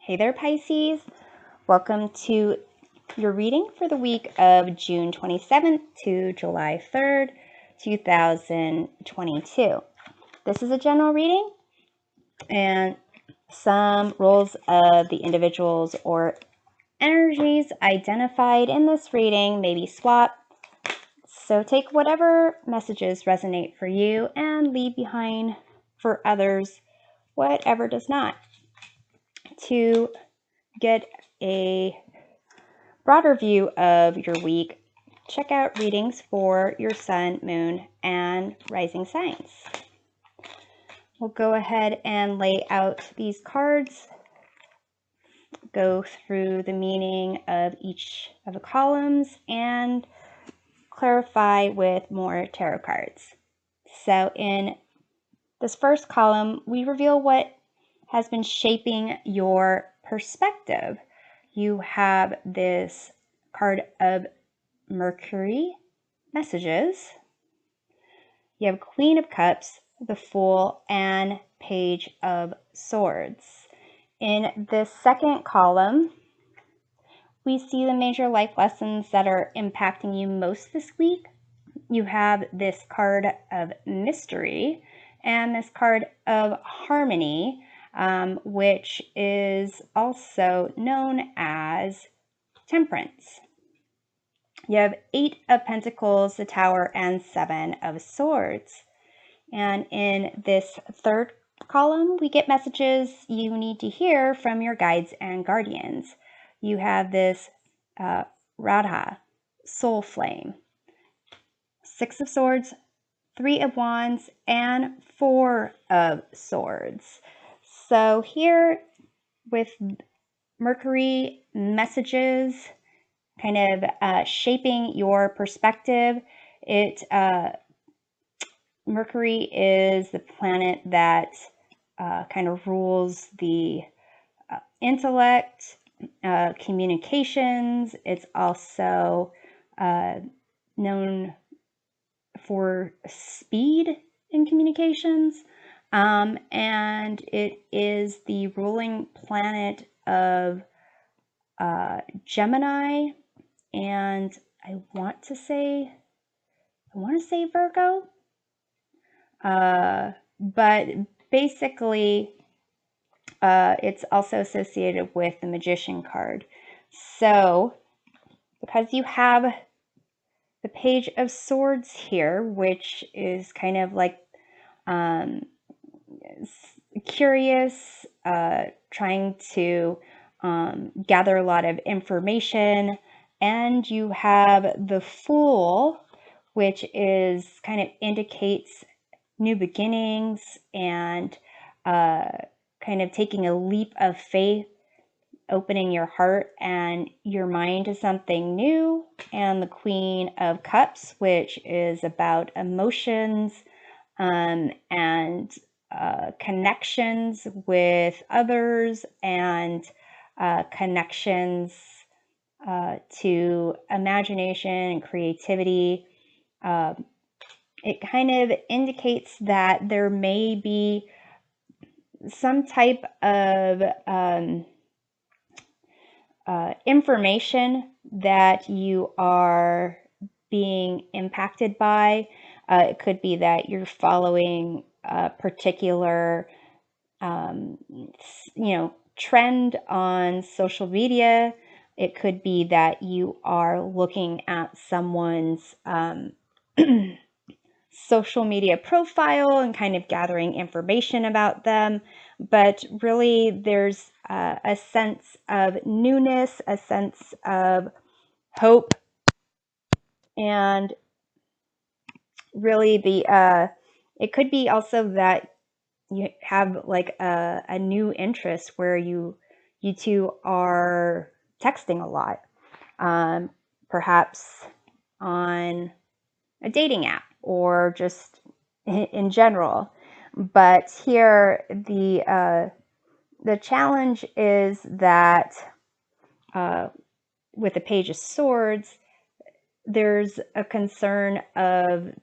Hey there, Pisces. Welcome to your reading for the week of June 27th to July 3rd, 2022. This is a general reading, and some roles of the individuals or energies identified in this reading may be swapped. So take whatever messages resonate for you and leave behind for others whatever does not. To get a broader view of your week, check out readings for your sun, moon, and rising signs. We'll go ahead and lay out these cards, go through the meaning of each of the columns, and clarify with more tarot cards. So in this first column, we reveal what has been shaping your perspective. You have this card of Mercury messages. You have Queen of Cups, the Fool, and Page of Swords. In this second column, we see the major life lessons that are impacting you most this week. You have this card of Mystery and this card of Harmony, which is also known as Temperance. You have 8 of Pentacles, the Tower, and 7 of Swords. And in this third column, we get messages you need to hear from your guides and guardians. You have this Radha, Soul Flame, 6 of Swords, 3 of Wands, and 4 of Swords. So here with Mercury messages kind of shaping your perspective, Mercury is the planet that kind of rules the intellect, communications. It's also known for speed in communications, and it is the ruling planet of Gemini, and I want to say Virgo, but basically it's also associated with the Magician card. So because you have the Page of Swords here, which is kind of like curious, trying to gather a lot of information, and you have the Fool, which is kind of indicates new beginnings and kind of taking a leap of faith, opening your heart and your mind to something new, and the Queen of Cups, which is about emotions and connections with others and connections to imagination and creativity. It kind of indicates that there may be some type of information that you are being impacted by. It could be that you're following a particular trend on social media. It could be that you are looking at someone's social media profile and kind of gathering information about them. But really, there's a sense of newness, a sense of hope, and really it could be also that you have like a new interest where you two are texting a lot, perhaps on a dating app or just in general. But here the challenge is that with the Page of Swords, there's a concern of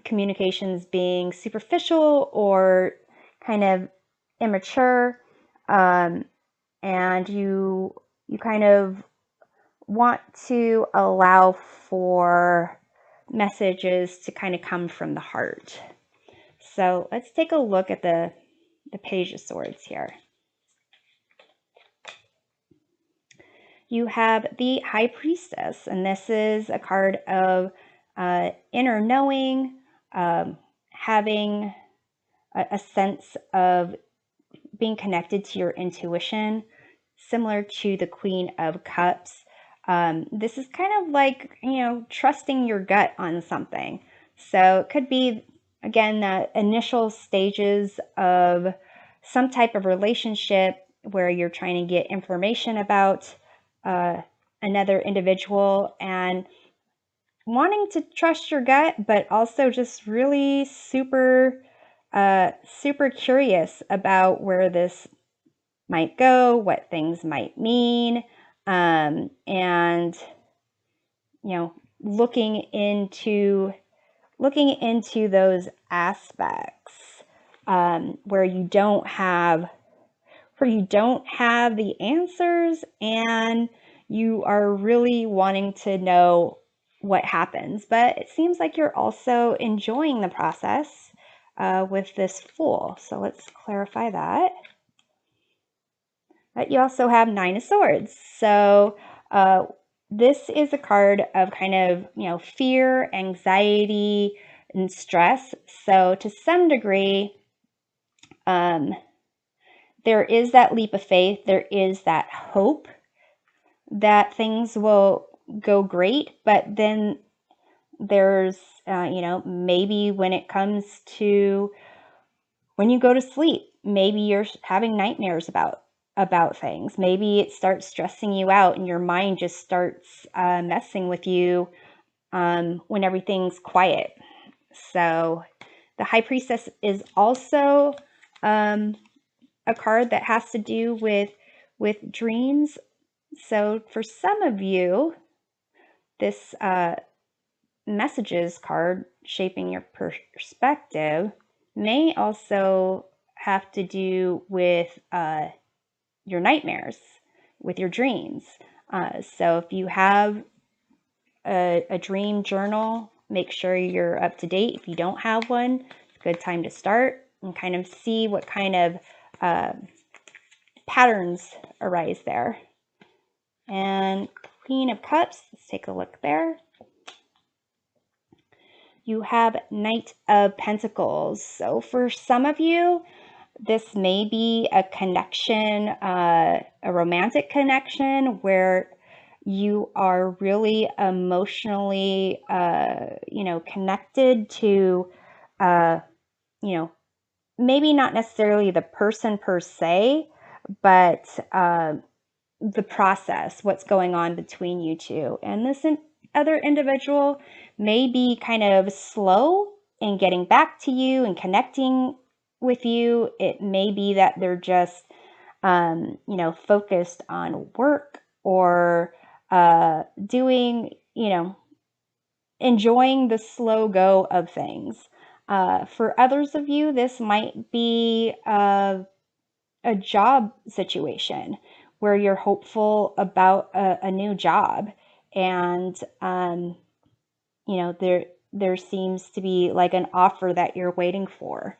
communications being superficial or kind of immature. and you kind of want to allow for messages to kind of come from the heart. So let's take a look at the Page of Swords here. You have the High Priestess, and this is a card of inner knowing, having a sense of being connected to your intuition, similar to the Queen of Cups. This is kind of like, trusting your gut on something. So it could be, again, the initial stages of some type of relationship where you're trying to get information about another individual and wanting to trust your gut, but also just really super curious about where this might go, what things might mean, and looking into those aspects where you don't have the answers, and you are really wanting to know what happens. But it seems like you're also enjoying the process with this Fool. So let's clarify that. But you also have Nine of Swords. So this is a card of kind of, fear, anxiety, and stress. So to some degree, there is that leap of faith. There is that hope that things will go great. But then there's, maybe when it comes to when you go to sleep, maybe you're having nightmares about things. Maybe it starts stressing you out and your mind just starts messing with you when everything's quiet. So the High Priestess is also a card that has to do with dreams. So for some of you, this messages card, shaping your perspective, may also have to do with your nightmares, with your dreams. So if you have a dream journal, make sure you're up to date. If you don't have one, it's a good time to start and kind of see what kind of patterns arise there. And Queen of Cups, let's take a look there. You have Knight of Pentacles. So for some of you, this may be a connection, a romantic connection where you are really emotionally, connected to, maybe not necessarily the person per se, but the process, what's going on between you two. And this other individual may be kind of slow in getting back to you and connecting with you. It may be that they're just, focused on work or doing, enjoying the slow go of things. For others of you, this might be a job situation where you're hopeful about a new job, and there seems to be like an offer that you're waiting for.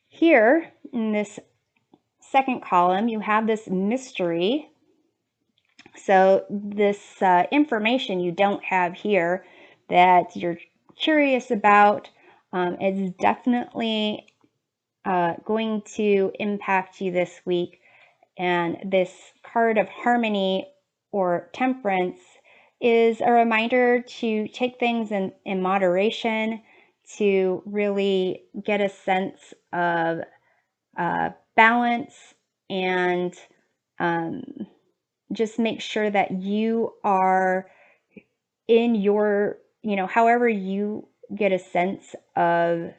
Here in this second column, you have this mystery. So this information you don't have here that you're curious about is definitely going to impact you this week. And this card of Harmony or Temperance is a reminder to take things in moderation, to really get a sense of balance, and just make sure that you are in your, however you get a sense of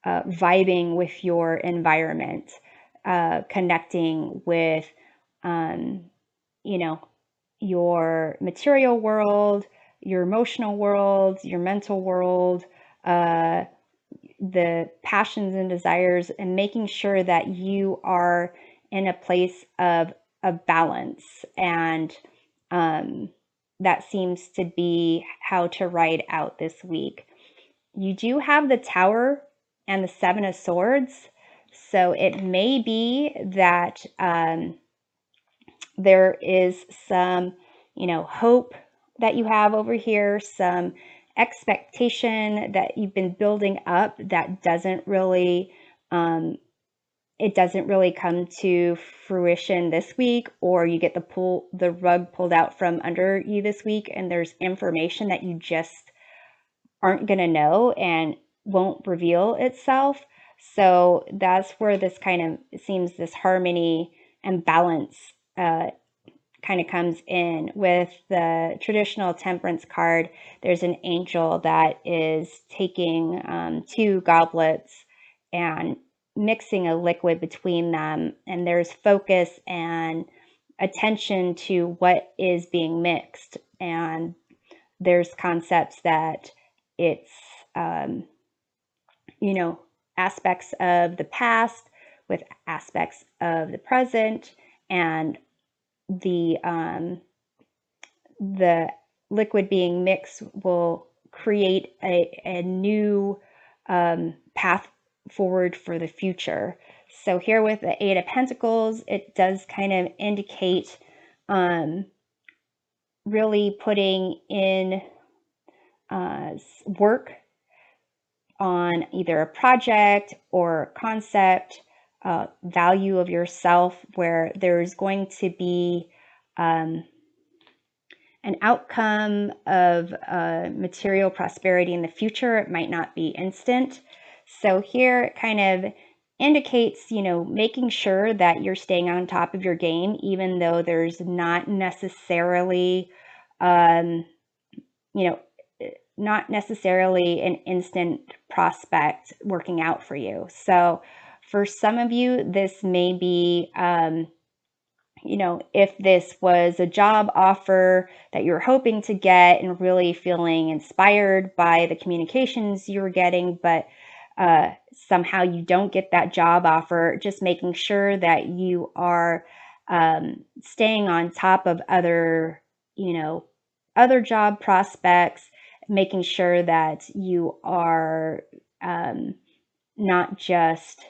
vibing with your environment, connecting with, your material world, your emotional world, your mental world, the passions and desires, and making sure that you are in a place of of balance, and that seems to be how to ride out this week. You do have the Tower and the Seven of Swords, so it may be that there is some, hope that you have over here, some expectation that you've been building up that doesn't really it doesn't really come to fruition this week, or you get the rug pulled out from under you this week, and there's information that you just aren't going to know and won't reveal itself. So that's where this kind of, it seems, this harmony and balance kind of comes in. With the traditional temperance card, there's an angel that is taking 2 goblets and mixing a liquid between them, and there's focus and attention to what is being mixed, and there's concepts that it's aspects of the past with aspects of the present, and the liquid being mixed will create a new path forward for the future. So here with the Eight of Pentacles, it does kind of indicate really putting in work on either a project or concept, value of yourself, where there's going to be an outcome of material prosperity in the future. It might not be instant. So here it kind of indicates, making sure that you're staying on top of your game, even though there's not necessarily, not necessarily an instant prospect working out for you. So for some of you, this may be, if this was a job offer that you're hoping to get and really feeling inspired by the communications you were getting, but somehow you don't get that job offer, just making sure that you are staying on top of other job prospects, making sure that you are not just,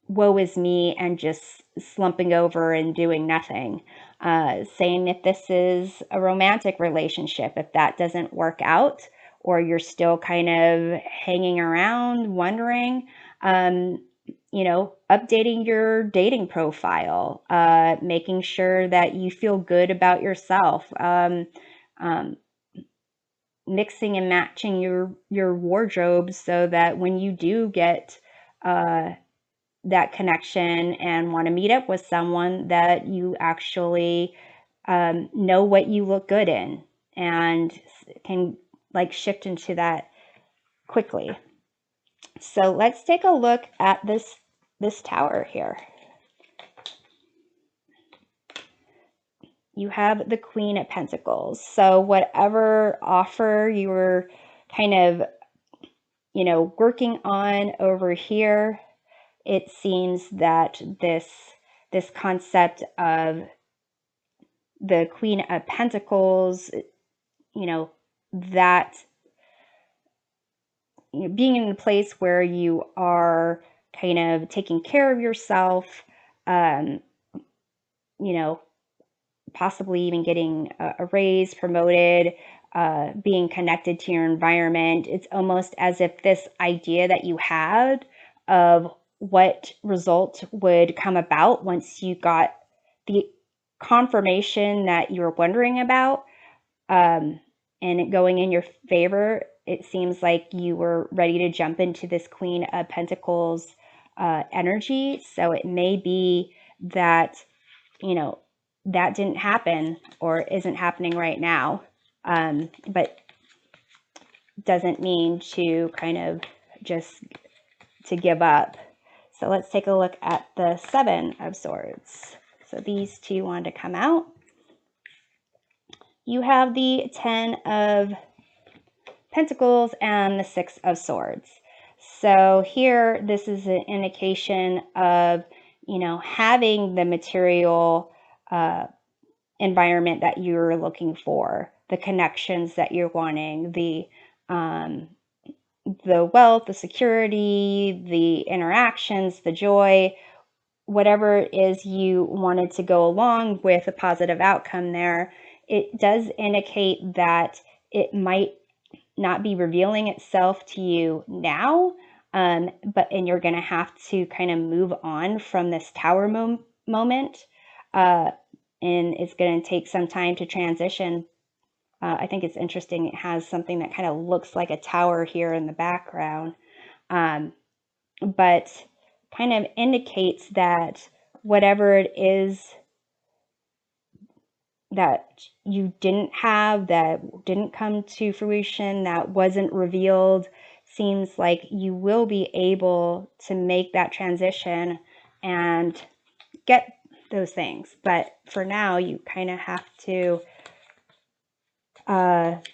woe is me and just slumping over and doing nothing. Saying if this is a romantic relationship, if that doesn't work out, or you're still kind of hanging around wondering, updating your dating profile, making sure that you feel good about yourself, mixing and matching your wardrobe so that when you do get that connection and want to meet up with someone, that you actually know what you look good in and can shift into that quickly. So let's take a look at this tower here. You have the Queen of Pentacles. So whatever offer you were kind of, working on over here, it seems that this concept of the Queen of Pentacles, that being in a place where you are kind of taking care of yourself, possibly even getting a raise, promoted, being connected to your environment. It's almost as if this idea that you had of what result would come about once you got the confirmation that you were wondering about, and it going in your favor, it seems like you were ready to jump into this Queen of Pentacles energy. So it may be that, that didn't happen or isn't happening right now, but doesn't mean to kind of just to give up. So let's take a look at the Seven of Swords. So these two wanted to come out. You have the Ten of Pentacles and the Six of Swords. So here, this is an indication of, having the material environment that you're looking for, the connections that you're wanting, the wealth, the security, the interactions, the joy, whatever it is you wanted to go along with a positive outcome there. It does indicate that it might not be revealing itself to you now, and you're going to have to kind of move on from this tower moment, and it's going to take some time to transition. I think it's interesting. It has something that kind of looks like a tower here in the background, but kind of indicates that whatever it is that you didn't have, that didn't come to fruition, that wasn't revealed, seems like you will be able to make that transition and get those things. But for now, you kind of have to kind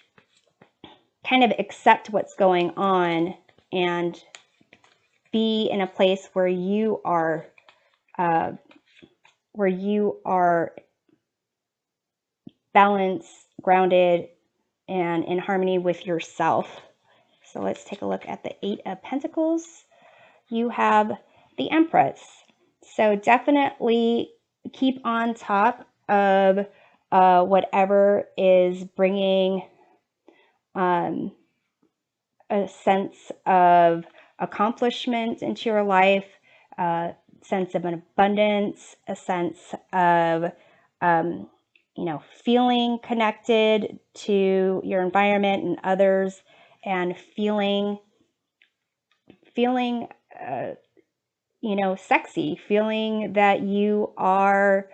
of accept what's going on and be in a place where you are balanced, grounded, and in harmony with yourself. So let's take a look at the Eight of Pentacles. You have the Empress. So definitely keep on top of whatever is bringing a sense of accomplishment into your life, a sense of an abundance, a sense of feeling connected to your environment and others, and feeling sexy, feeling that you are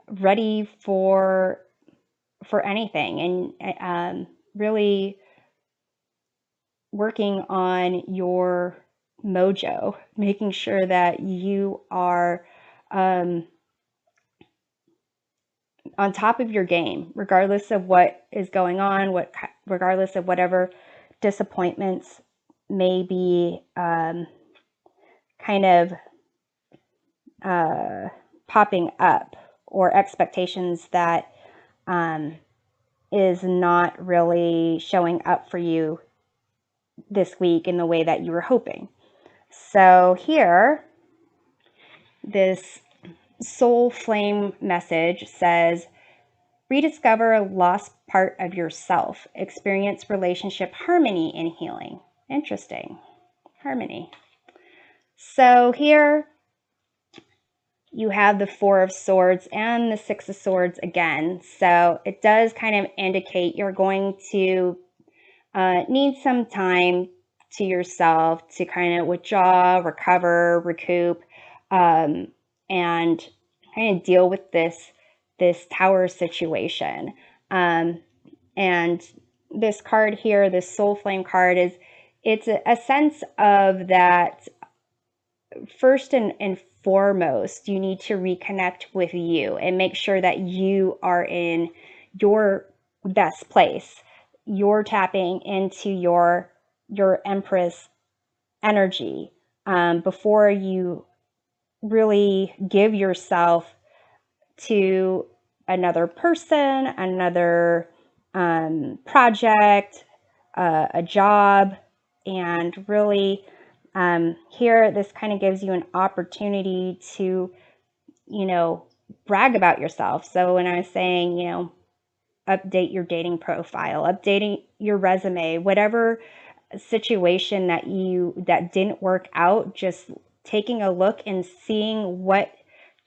ready for anything, and really working on your mojo, making sure that you are on top of your game, regardless of what is going on, regardless of whatever disappointments may be kind of popping up, or expectations that is not really showing up for you this week in the way that you were hoping. So here, this soul flame message says, rediscover a lost part of yourself. Experience relationship harmony and healing. Interesting. Harmony. So here you have the Four of Swords and the Six of Swords again. So it does kind of indicate you're going to need some time to yourself to kind of withdraw, recover, recoup, and kind of deal with this tower situation. And this card here, this soul flame card, it's a sense of that. First and foremost, you need to reconnect with you and make sure that you are in your best place. You're tapping into your Empress energy before you really give yourself to another person, another project, a job, and really here this kind of gives you an opportunity to, brag about yourself. So when I was saying, update your dating profile, updating your resume, whatever situation that didn't work out, just taking a look and seeing what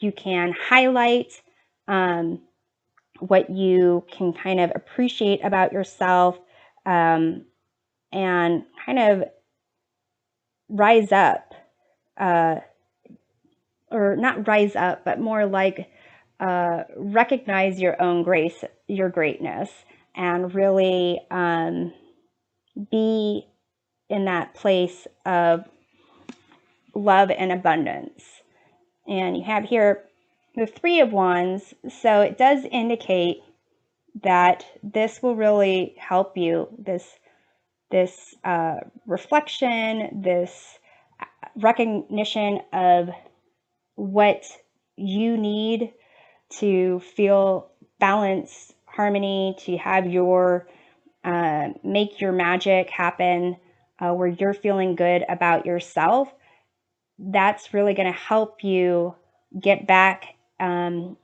you can highlight, what you can kind of appreciate about yourself, and kind of rise up, or not rise up, but more like recognize your own grace, your greatness, and really be in that place of love and abundance. And you have here the Three of Wands, so it does indicate that this will really help you, this reflection, this recognition of what you need to feel balance, harmony, to have your make your magic happen, where you're feeling good about yourself, that's really going to help you get back and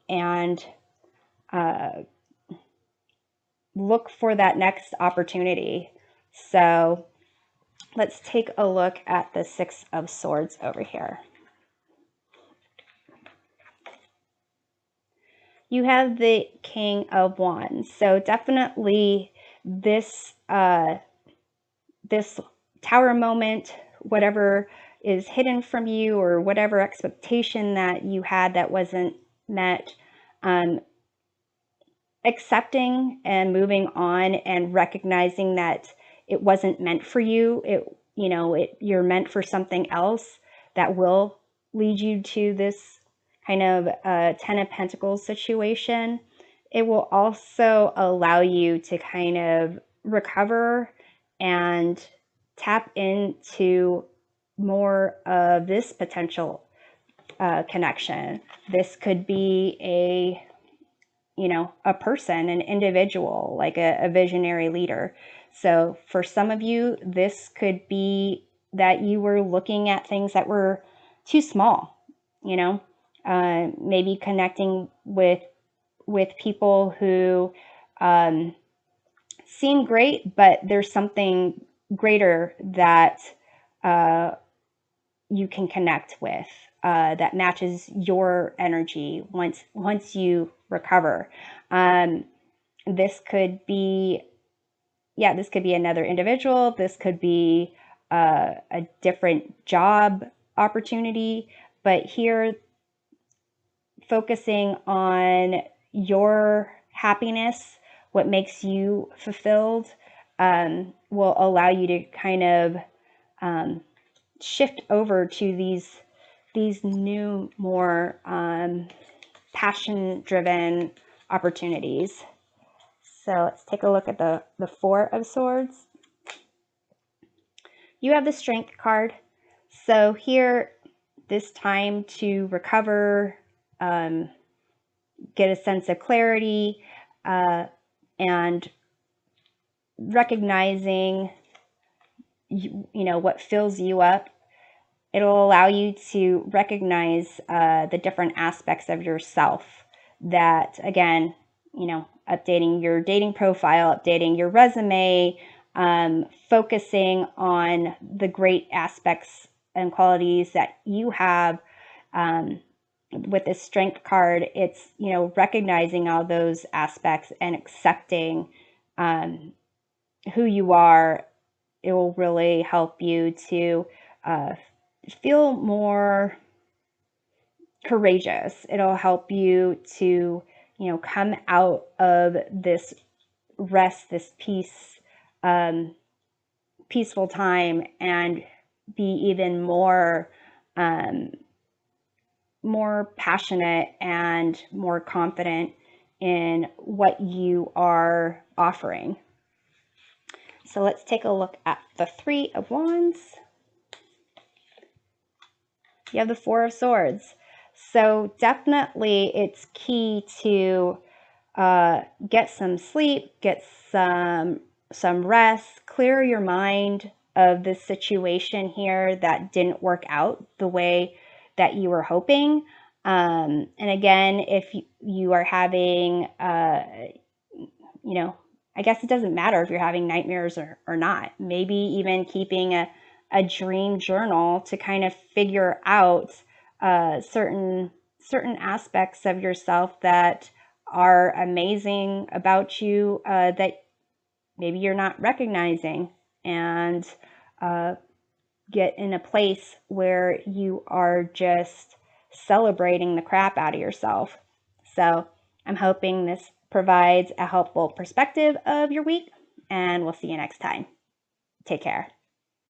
look for that next opportunity. So let's take a look at the Six of Swords over here. You have the King of Wands. So definitely this this tower moment, whatever is hidden from you or whatever expectation that you had that wasn't met, accepting and moving on and recognizing that it wasn't meant for you. You're meant for something else that will lead you to this kind of Ten of Pentacles situation. It will also allow you to kind of recover and tap into more of this potential connection. This could be a person, an individual, like a visionary leader. So for some of you, this could be that you were looking at things that were too small, maybe connecting with people who seem great, but there's something greater that you can connect with that matches your energy once you recover. This could be another individual. This could be a different job opportunity, but here focusing on your happiness, what makes you fulfilled, will allow you to kind of shift over to these new, more passion-driven opportunities. So let's take a look at the Four of Swords. You have the Strength card. So here, this time to recover, get a sense of clarity, and recognizing what fills you up. It'll allow you to recognize the different aspects of yourself that, again, updating your dating profile, updating your resume, focusing on the great aspects and qualities that you have. With this Strength card, it's, recognizing all those aspects and accepting who you are. It will really help you to feel more courageous. It'll help you to, come out of this rest, this peaceful time, and be even more passionate and more confident in what you are offering. So let's take a look at the Three of Wands. You have the Four of Swords. So definitely it's key to get some sleep, get some rest, clear your mind of this situation here that didn't work out the way that you were hoping. And again, if you are having, I guess it doesn't matter if you're having nightmares or not. Maybe even keeping a dream journal to kind of figure out certain aspects of yourself that are amazing about you that maybe you're not recognizing, and get in a place where you are just celebrating the crap out of yourself. So I'm hoping this provides a helpful perspective of your week, and we'll see you next time. Take care.